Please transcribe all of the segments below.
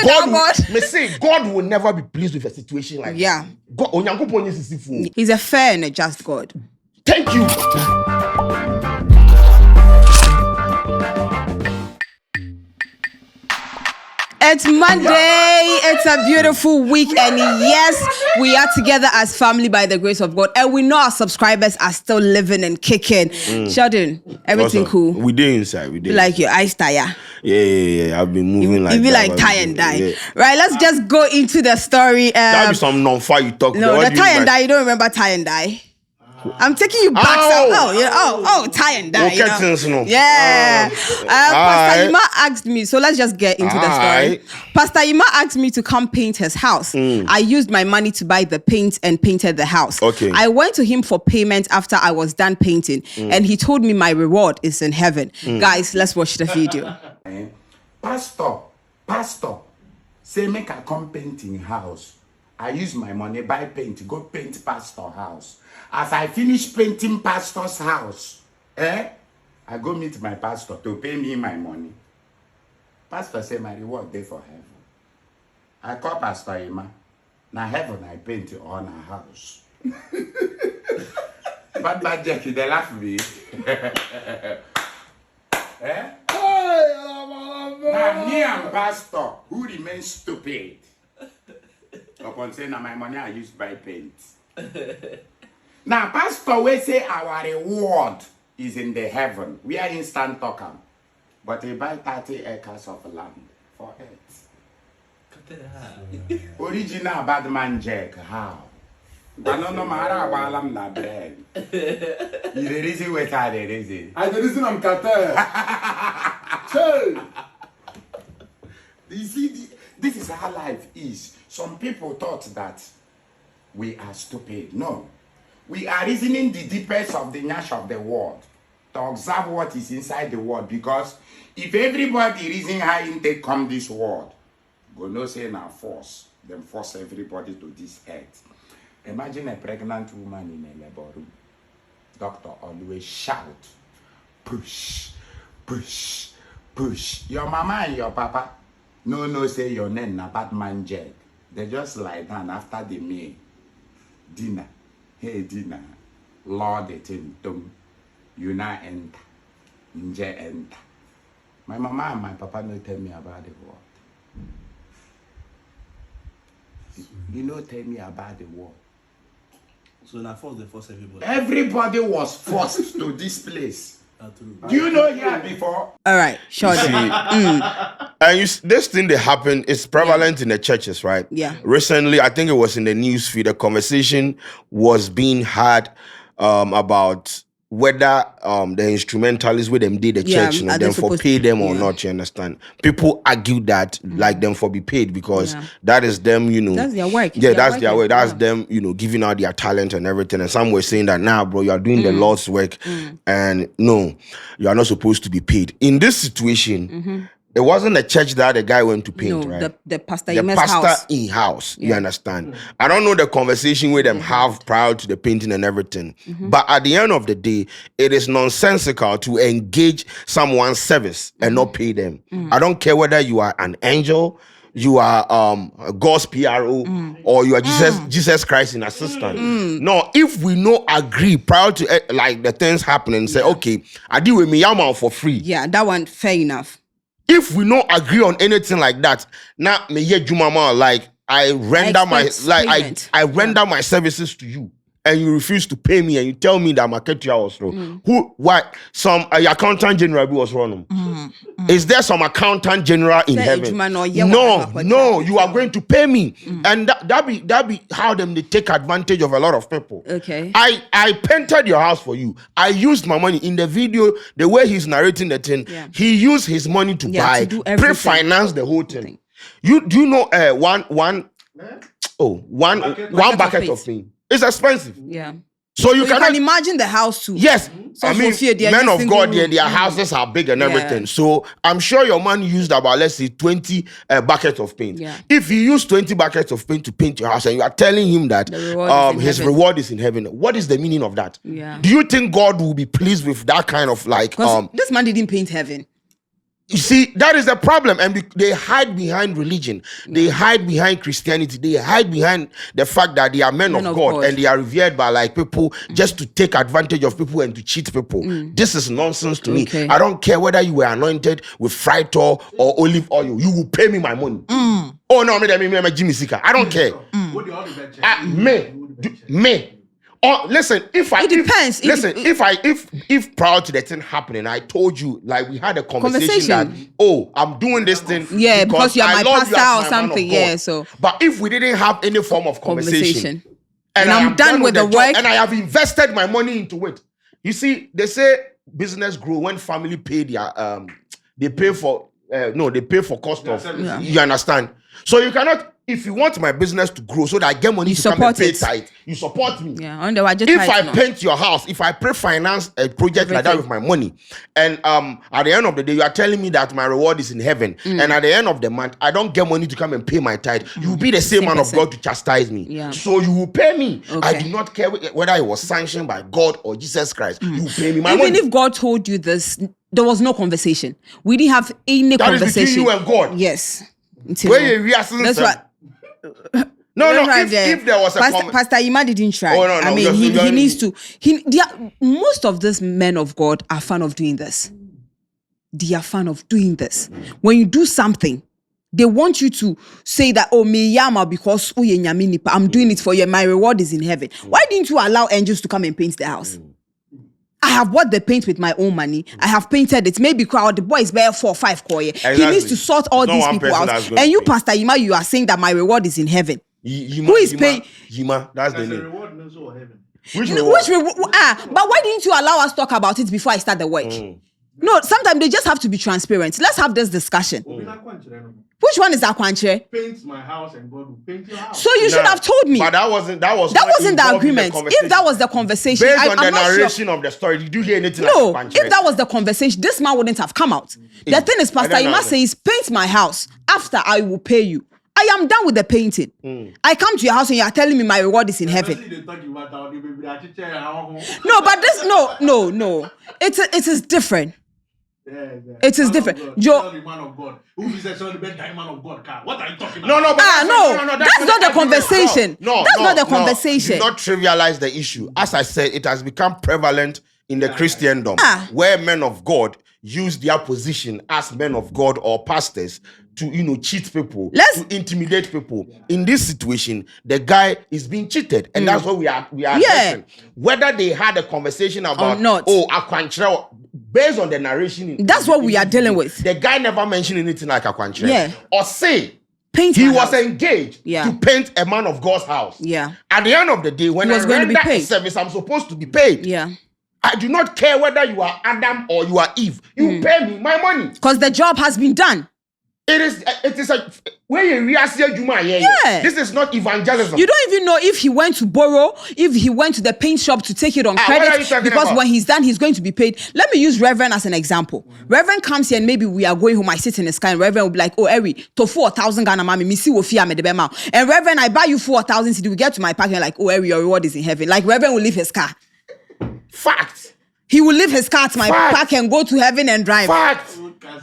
God will never be pleased with a situation like that. God, He's a fair and a just God. Thank you. It's Monday. It's a beautiful week. And yes, we are together as family by the grace of God. And we know our subscribers are still living and kicking. Sheldon, everything cool? We did inside. We did. Like your eyes tire? Yeah. I've been moving like that. You be like tie and die. Yeah. Right, let's just go into the story. That be some non-fire you talk. No, the tie and die. You don't remember tie and die? I'm taking you back. Tie and die. Yeah. Pastor Ima asked me, so let's just get into the story. Pastor Ima asked me to come paint his house. I used my money to buy the paint and painted the house. Okay. I went to him for payment after I was done painting, and he told me my reward is in heaven. Guys, let's watch the video. Pastor, say make I come painting house. I use my money buy paint, go paint pastor house. As I finish painting pastor's house, I go meet my pastor to pay me my money. Pastor say my reward there for heaven. I call Pastor Ima. Now heaven I paint on a house. But Jackie, they laugh me. Now me and pastor who remains stupid. Upon saying now my money I use buy paint. Now, pastor, we say our reward is in the heaven. We are instant talker. But we buy 30 acres of land for it. Original bad man Jack, how? I don't know Mara Balam na bread. The reason we can't the reason. And the reason I'm Qatar. You see, this is how life is. Some people thought that we are stupid. No. We are reasoning the deepest of the nash of the world to observe what is inside the world. Because if everybody reason high intake come this world, go no say now force, then force everybody to this earth. Imagine a pregnant woman in a labor room. Doctor always shout, push, push, push. Your mama and your papa no say your name na bad man Jack. They just lie down after the meal. Dinner. Hey, dinner. Lord, it in tum. You now enter. Nje enter. My mama and my papa no tell me about the world. You know, tell me about the world. So now force everybody. Everybody was forced to this place. Do you know here before? All right, sure. And this thing that happened is prevalent in the churches, right? Yeah. Recently, I think it was in the news feed, a conversation was being had about whether the instrumentalists with them did the church, them for pay them or not, you understand? People argue that like them for be paid because that is them, That's their work. Yeah, that's their work. That's them, giving out their talent and everything. And some were saying that, nah, bro, you are doing the Lord's work. And no, you are not supposed to be paid. In this situation, it wasn't a church that the guy went to paint, right? The pastor in house. You understand? I don't know the conversation with them have prior to the painting and everything. But at the end of the day, it is nonsensical to engage someone's service and not pay them. I don't care whether you are an angel, you are God's PRO, or you are Jesus Christ in assistant. No, if we no agree prior to like the things happening, say, okay, I deal with me Yama for free. Yeah, that one fair enough. If we don't agree on anything like that, now me ye Jumama, like I render I render my services to you, and you refuse to pay me, and you tell me that my KTR was wrong. Some accountant general was wrong. Is there some accountant general in heaven? No, you are going to pay me, and that be how they take advantage of a lot of people. Okay, I painted your house for you. I used my money in the video. The way he's narrating the thing, he used his money to buy, pre-finance the whole thing. Do you know one bucket of paint? It's expensive. Yeah. So you can imagine the house too. Yes. I mean, men of God, their houses are big and everything. So I'm sure your man used about, let's say, 20 buckets of paint. Yeah. If you use 20 buckets of paint to paint your house and you are telling him that his reward is in heaven, what is the meaning of that? Yeah. Do you think God will be pleased with that kind of like... this man didn't paint heaven. You see, that is the problem. And they hide behind religion. They hide behind Christianity. They hide behind the fact that they are men of God and they are revered by like people just to take advantage of people and to cheat people. This is nonsense to me. I don't care whether you were anointed with fried or olive oil. You will pay me my money. Oh no, me Jimmy Sika. I don't care. Me. Oh, listen, if prior to the thing happening, I told you, like we had a conversation that, I'm doing this thing because you're my pastor or something, so. But if we didn't have any form of conversation and I'm done with the work and I have invested my money into it. You see, they say business grow when family pay their they pay for cost of you understand. So you cannot. If you want my business to grow so that I get money to come and pay tithe, you support me. If I paint your house, if I pre-finance a project like that with my money, and at the end of the day, you are telling me that my reward is in heaven, and at the end of the month, I don't get money to come and pay my tithe, you will be the same man of God to chastise me. So you will pay me. I do not care whether it was sanctioned by God or Jesus Christ. You will pay me my money. Even if God told you this, there was no conversation. We didn't have any conversation. That is between you and God. Yes. That's what. If there was a Pastor Ima didn't try. I mean, he needs to. Most of these men of God are fan of doing this. They are fan of doing this. When you do something, they want you to say that, me yama because I'm doing it for you. My reward is in heaven. Why didn't you allow angels to come and paint the house? I have bought the paint with my own money. I have painted it. Maybe the boy is bare 4 or 5 koye. Exactly. He needs to sort all these people out. And you, Pastor Yima, you are saying that my reward is in heaven. Who is paying? Yima, that's the name. Reward means or heaven. Which reward? But why didn't you allow us to talk about it before I start the work? No, sometimes they just have to be transparent. Let's have this discussion. Which one is Akwanche? Paint my house and God will paint your house. So you should have told me. But that wasn't the agreement. If that was the conversation, based on the narration of the story, did you hear anything? No, like if that was the conversation, this man wouldn't have come out. The thing is, Pastor Ima says, paint my house. After I will pay you. I am done with the painting. I come to your house and you are telling me my reward is in heaven. No, but this no. It is different. It is different. Joe, man of God. Who is the man of God? What are you talking about? No. That's not the conversation. That's not the conversation. Do not trivialize the issue. As I said, it has become prevalent in the Christendom, where men of God use their position as men of God or pastors to cheat people, to intimidate people. In this situation, the guy is being cheated, and that's what we are addressing. Whether they had a conversation about Akwanche, based on the narration, that's what we are dealing with. The guy never mentioned anything like Akwanche, or say he was engaged to paint a man of God's house. At the end of the day, when I render a service, I'm supposed to be paid. I do not care whether you are Adam or you are Eve. You pay me my money because the job has been done. It is a where you This is not evangelism. You don't even know if he went to borrow, if he went to the paint shop to take it on credit, because when he's done, he's going to be paid. Let me use Reverend as an example. Reverend comes here and maybe we are going home. I sit in the sky and Reverend will be like, Eri, to 4,000 Ghana mami, misi wofia me debema. And Reverend, I buy you 4,000 CD. We get to my parking and like, Eri, your reward is in heaven. Like Reverend will leave his car. Fact. He will leave his car at my park and go to heaven and drive. Fact.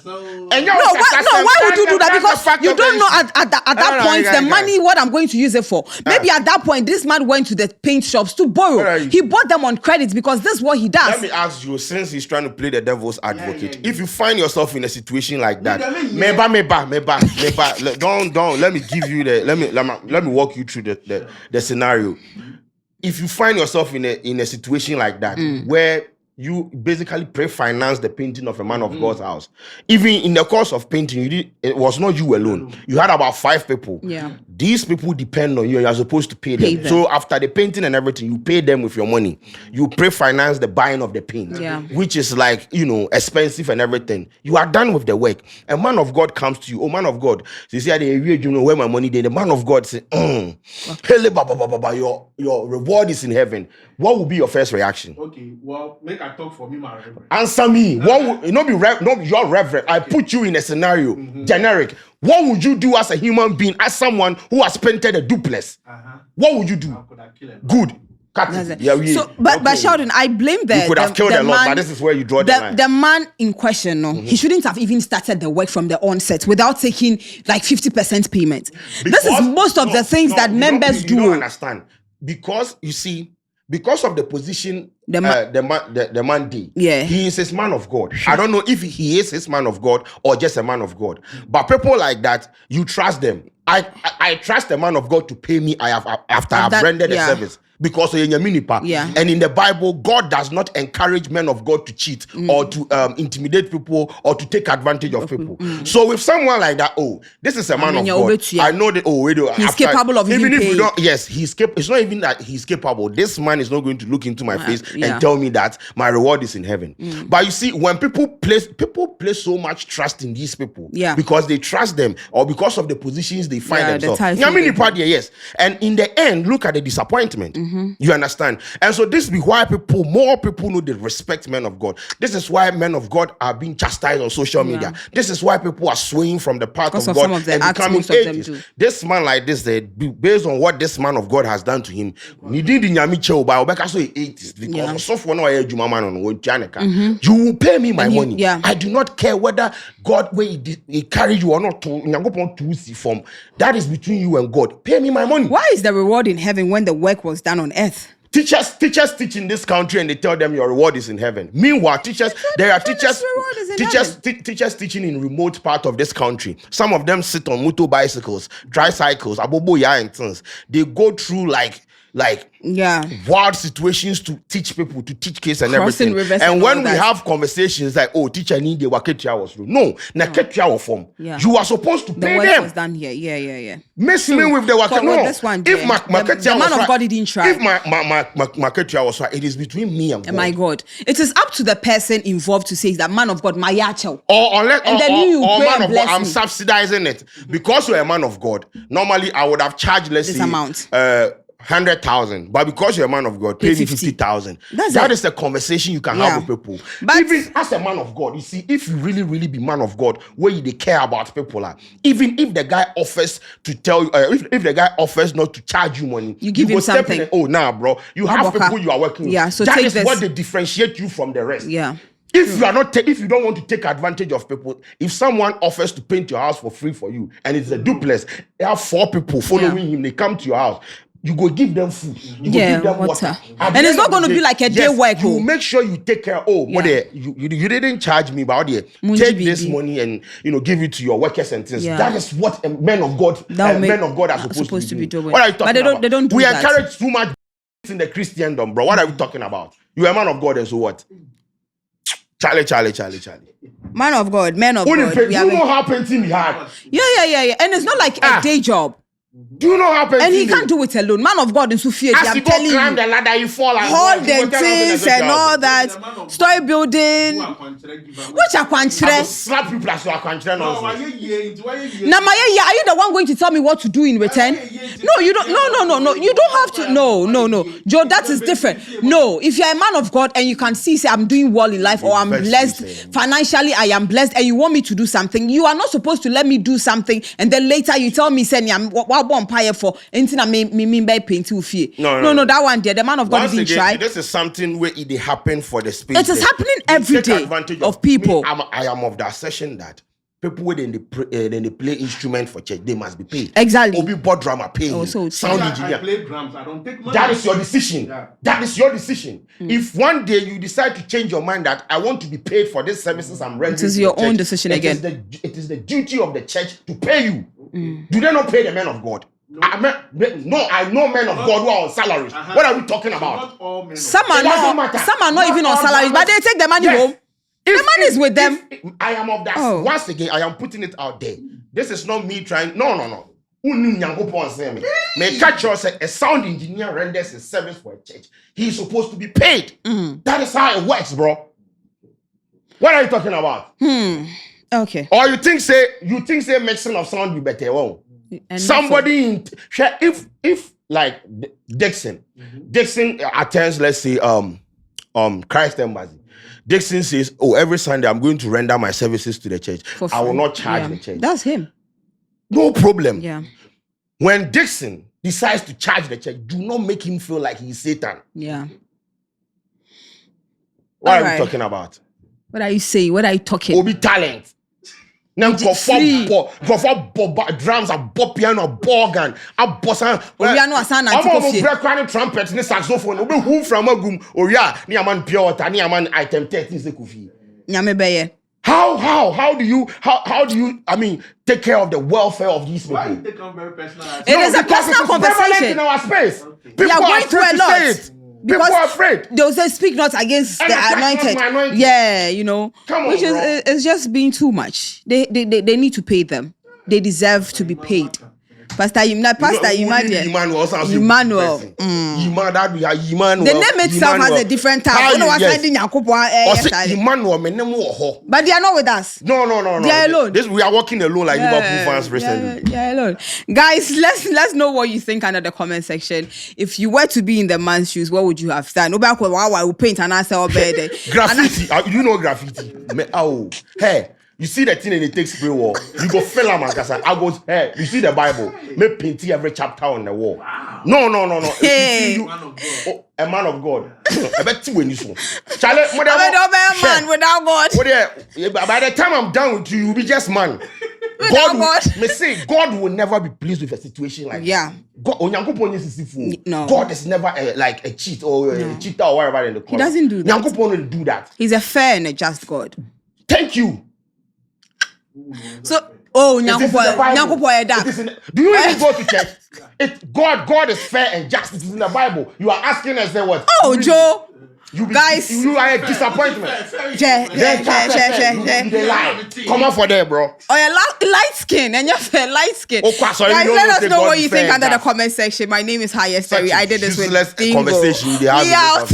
Why would you do that? Because you don't know at that point the money what I'm going to use it for. Maybe at that point this man went to the paint shops to borrow. He bought them on credit because this is what he does. Let me ask you, since he's trying to play the devil's advocate, if you find yourself in a situation like that, don't let me give you let me walk you through the scenario. If you find yourself in a situation like that where you basically pre-finance the painting of a man of God's house. Even in the course of painting, it was not you alone. You had about 5 people. These people depend on you and you're supposed to pay them. So after the painting and everything, you pay them with your money. You pre-finance the buying of the paint, which is like, expensive and everything. You are done with the work. A man of God comes to you. Oh, man of God. So you say, where my money is. The man of God says, your reward is in heaven. What will be your first reaction? Okay, well, make I talk for me, my reverend. Answer me. What would not be your reverend? I put you in a scenario, generic. What would you do as a human being, as someone who has painted a duplex? What would you do? I could have killed him. Good. Cut it. Yeah, but Sheldon, I blame the. You could have killed a lot, but this is where you draw the line. The man in question, no, he shouldn't have even started the work from the onset without taking like 50% payment. This is most of the things that members do. You don't understand, because you see, because of the position the man did. Yeah, he is his man of God. I don't know if he is his man of God or just a man of God, but people like that, you trust them. I trust a man of God to pay me. After I've rendered a service. Because and in the Bible, God does not encourage men of God to cheat or to intimidate people or to take advantage of people. So with someone like that, this is a man of God. I know that he's capable of even if you don't. Yes, he's capable. It's not even that he's capable. This man is not going to look into my face and tell me that my reward is in heaven. But you see, when people place so much trust in these people, because they trust them or because of the positions they find themselves. Yes, and in the end, look at the disappointment. You understand? And so this is why more people know they respect men of God. This is why men of God are being chastised on social media. This is why people are swaying from the path of God and becoming atheists. This man like this, based on what this man of God has done to him, you will pay me my money. I do not care whether God he carry you or not. That is between you and God. Pay me my money. Why is the reward in heaven when the work was done on earth? Teachers teach in this country and they tell them your reward is in heaven. Meanwhile, teachers teaching in remote part of this country. Some of them sit on motor bicycles, tricycles, aboboya and things. They go through like wild situations to teach people, to teach kids and everything. And when we have conversations like, teacher need the waketia was through. No, ketia was form. You are supposed to pay them. The work was done here. Yeah. Miss me with the waketia. No, if the man of God didn't try. If my ketia was right, it is between me and God. My God, it is up to the person involved to say that man of God, my yacho. Or man of God, I'm subsidizing it because you're a man of God. Normally, I would have charged this amount. 100,000, but because you're a man of God, pay me 50,000. That is the conversation you can have with people. But even as a man of God, you see, if you really be man of God, where they care about people, even if the guy offers to tell you, if the guy offers not to charge you money, you give him something. Bro, you have people you are working with. So that is what they differentiate you from the rest. If you are not, if you don't want to take advantage of people, if someone offers to paint your house for free for you, and it's a duplex, there are 4 people following him. They come to your house. You go give them food. You go give them water. And it's not going to be like a day work. You make sure you take care. You didn't charge me, but take this money and give it to your workers and things. That is what men of God are supposed to be doing. What are you talking about? They don't do we that. encourage too much in the Christendom, bro. What are we talking about? You are a man of God, and so what? Charlie. Man of God. You know how painting he had? Yeah. And it's not like a day job. Do you know how painting? And he can't do it alone. Man of God in Sufia, I'm telling you. Climb the ladder, you fall and all the things and all that. Story building. Which are kwanchre? I will slap you plus you are kwanchre nonsense. Are you the one going to tell me what to do in return? No, you don't. No. You don't have to. No. Joe, that is different. No, if you're a man of God and you can see, say, I'm doing well in life or I'm blessed financially, I am blessed, and you want me to do something, you are not supposed to let me do something and then later you tell me, say, I'm umpire for anything I mean by painting fee. No, that one there, the man of God didn't try. This is something where it happen for the space. It is happening every day of people. I am of that session that people when they play instrument for church, they must be paid. Exactly. Obi bought drama paying. Sound engineer. I play drums. I don't take money. That is your decision. Yeah. That is your decision. If one day you decide to change your mind that I want to be paid for these services I'm rendering, it is your own decision again. It is the duty of the church to pay you. Do they not pay the men of God? No. I know men of God who are on salaries. What are we talking about? Some are not even on salaries, but they take the money home. The money is with them. I am of that. Once again, I am putting it out there. This is not me trying. No. May catch us a sound engineer renders a service for a church. He is supposed to be paid. That is how it works, bro. What are you talking about? Okay. Or you think say mixing of sound be better? Well, somebody if like Dixon attends, let's say Christ Embassy. Dixon says, every Sunday I'm going to render my services to the church. I will not charge the church. That's him. No problem. Yeah. When Dixon decides to charge the church, do not make him feel like he's Satan. Yeah. What are we talking about? What are you saying? What are you talking? Obi talent. Now for drums, a bop piano, a organ, a bossa. We are no asana. I'm a break trumpet, ni saxophone. Obi who from a gum or ya ni a man pure water, ni a man item 13 se kufi. Nyame beye. How do you I mean take care of the welfare of these people? Why you take on very personal? It is a personal conversation in our space. Okay. People we are going through a lot. People are afraid. They'll say, "Speak not against the anointed." Yeah, you know, come on, which is it's just being too much. They need to pay them. They deserve to be paid. Pastor Emmanuel. Emmanuel. The name itself has a different tag. But they are not with us. No. They are alone. We are walking alone like Liverpool fans recently. Yeah, alone. Guys, let's know what you think under the comment section. If you were to be in the man's shoes, what would you have done? Nobody will paint and answer or bed. Graffiti. You know graffiti. Hey. You see the thing and it takes spray wall. You go fill a man. I go, hey, you see the Bible. Me paint every chapter on the wall. Wow. No. Hey. A man of God. I bet you when you saw. Charlie, I'm a man without God. By the time I'm done with you, you'll be just man. God will never be pleased with a situation like that. No. God is never like a cheat or a cheater or whatever in the He doesn't do that. Will do that. He's a fair and a just God. Thank you. So, Nyankopo, do you even go to church? God is fair and just. It is in the Bible. You are asking us what? Oh, Joe. Guys, you are a disappointment. They lie. Come on for there, bro. Oh, you're light skin and you're fair light skin. Oh, sorry, guys, let us know what you think under the comment section. My name is Highest Terry. I did this with Dingo. Conversation. They have